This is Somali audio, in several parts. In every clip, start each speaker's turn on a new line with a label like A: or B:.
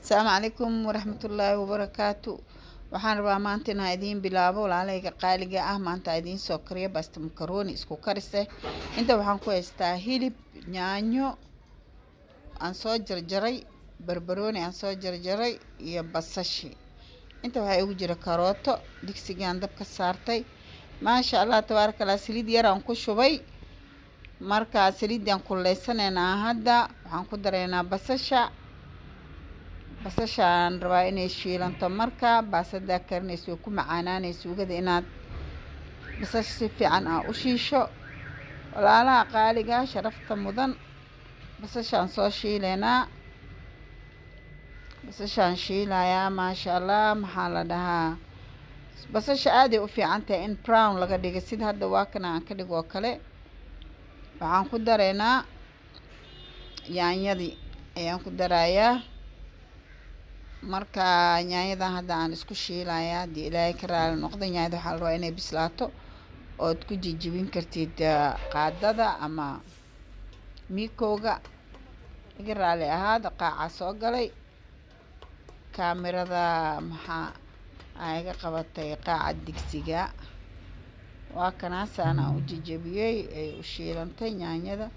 A: السلام عليكم ورحمة الله وبركاته. waxaan rabaa maanta inaan idiin bilaabo walaalayga qaaliga ah. maanta idiin soo kariyo basta makaroni isku karise. inta waxaan ku haystaa hilib, yaanyo aan soo jarjaray, barbarooni aan soo jarjaray iyo basashi. inta waxaa igu jira karooto, digsigaan dabka saartay. maasha Allah tabaarakallah, saliid yar aan ku shubay. markaa saliidaan kuleysanayna hadda waxaan ku dareynaa basashaan rabaa inay shiilanto. markaa baasada karinayso ku macaanaanayso suugada inaad basasha si fiican u shiisho. walaalaha qaaliga sharafta mudan, basashaan soo shiileynaa. basashaan shiilayaa maasha Allah. maxaa la dhahaa, basasha aad ay u fiican tahay in brown laga dhigo sida hadda waa kana aan ka dhigo kale. waxaan ku dareynaa yaanyadii ayaan ku darayaa. marka yaanyadan hadda aan isku shiilayaa haddii ilaahay ka raali noqdo. yaanyada waxaa la rabaa inay bislaato ood ku jijibin kartid qaadada ama miikowga. iga raali ahaada, qaaca soo galay kaamirada maxaa iga qabatay qaaca digsiga. waa kanaasaan aan u jijabiyey ay u shiilantay yaanyada.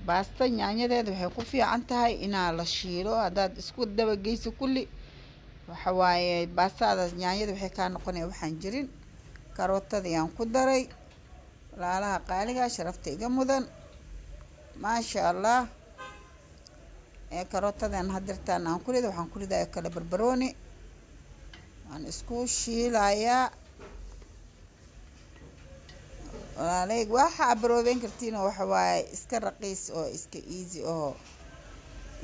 A: baasta yaanyadeeda waxay ku fiican tahay inaa la shiilo. haddaad isku dabageyso kulli waxa waaye baastadaas yaanyada waxay kaa noqonaya waxaan jirin. karootadii aan ku daray. walaalaha qaaliga sharafta iga mudan, maasha Allah. karootadan hadirtaan aan ku rido, waxaan ku ridayo kale barbarooni aan isku shiilayaa. walaalay waxa barooben kartiin waxa waaye iska raqiis oo iska easy oo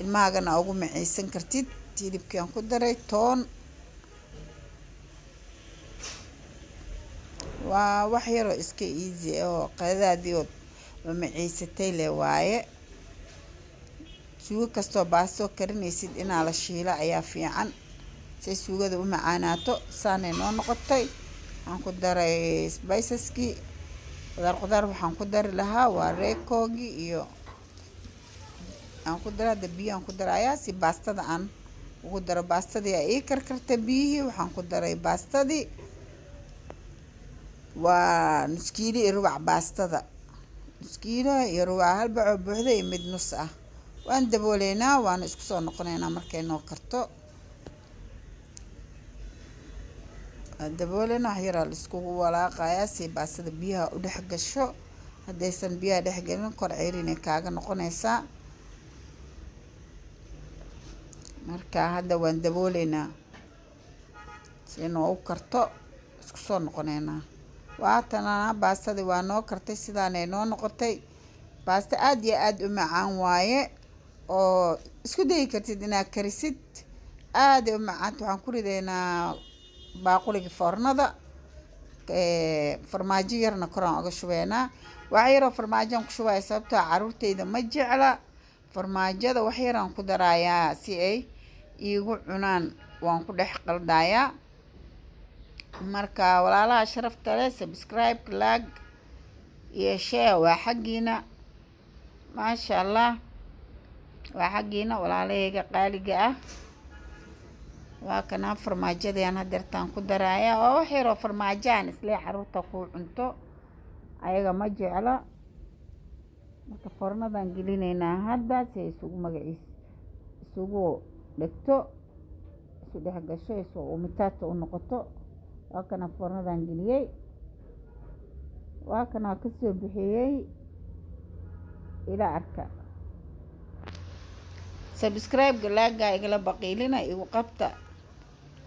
A: ilmaagana ugu maceysan kartid. hilibkaan ku daray toon. waa wax yar oo iska easy oo qadadaadii oo maceysatay le waaye. suugo kastoo baasto karinaysid inaa la shiilo ayaa fiican si suugada u macaanaato. saanay noo noqotay. waxaan ku daray spiceski. qudaar waxaan ku dari lahaa waa reekoogi iyo aan ku daraa biyo aan ku darayaa si baastada aan ugu daro. baastadii ay karkarta biyihii waxaan ku daray baastadii. waa nus kiilo iyo rubac baastada. nus kiilo iyo rubac hal bac oo buuxda iyo mid nus ah. waan dabooleynaa waana isku soo noqonaynaa markay noo karto. daboolena wax yaraa la iskugu walaaqayaa si baastada biyaha u dhex gasho. haddaysan biyaha dhex gelin kor ceyrinay kaaga noqonaysaa. marka hadda waan dabooleynaa si noo u karto. isku soo noqonaynaa. waatana baastadii waa noo kartay, sidaanay noo noqotay. baasta aad iyo aad u macaan waaye oo isku dayi kartid inaad karisid. aad u macaan. waxaan ku ridaynaa baaquliga foornada. farmaajo yarna koraan uga shubeynaa. wax yaroo farmaajo aan ku shubaya sababtoo caruurteyda ma jecla farmaajada. wax yaraan ku darayaa si ay iigu cunaan. waan ku dhex qaldayaa. marka walaalaha sharafta leh, subscribe, like iyo share waa xaggiina. maasha Allah, waa xaggiina walaalahayga qaaliga ah. waa kana farmaajadaan hadeertaan ku darayaa. oo wax yaroo farmaajaan islee caruurta ku cunto ayaga ma jecla. marka foornadan gelinaynaa hadda si ay isugu dhegto, isu dhex gasho, isu umitaata u noqoto. waa kana foornadan geliyey. waa kana kasoo bixiyey ila arka. subscribe galaaga igala baqiilina igu qabta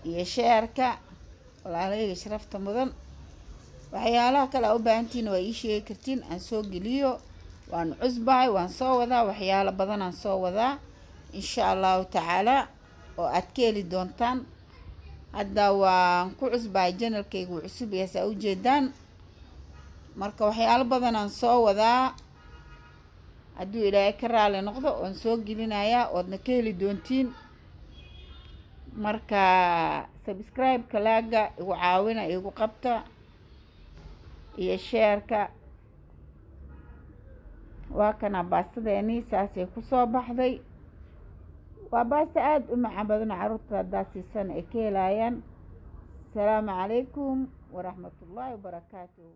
A: iyo sheerka. walaalahayga sharafta mudan, waxyaalaha kale u baahantiin waa ii sheegi kartiin aan soo geliyo. waan cusbahay, waan soo wadaa waxyaalo badan aan soo wadaa insha Allah tacaala oo aad ka heli doontaan. hadda waan ku cusbahay, channelkaygu cusub yahay saa u jeedaan. marka waxyaalo badan aan soo wadaa. hadduu ilaahay ka raali noqdo oon soo gelinayaa oodna ka heli doontiin. marka subscribe-ka laaga igu caawina, igu qabta iyo sheerka. waa kana baastadeeni saasay ku soo baxday. waa baasta aad u macaan badan caruurta haddaa siisan ay ka helayaan. السلام عليكم ورحمة الله وبركاته.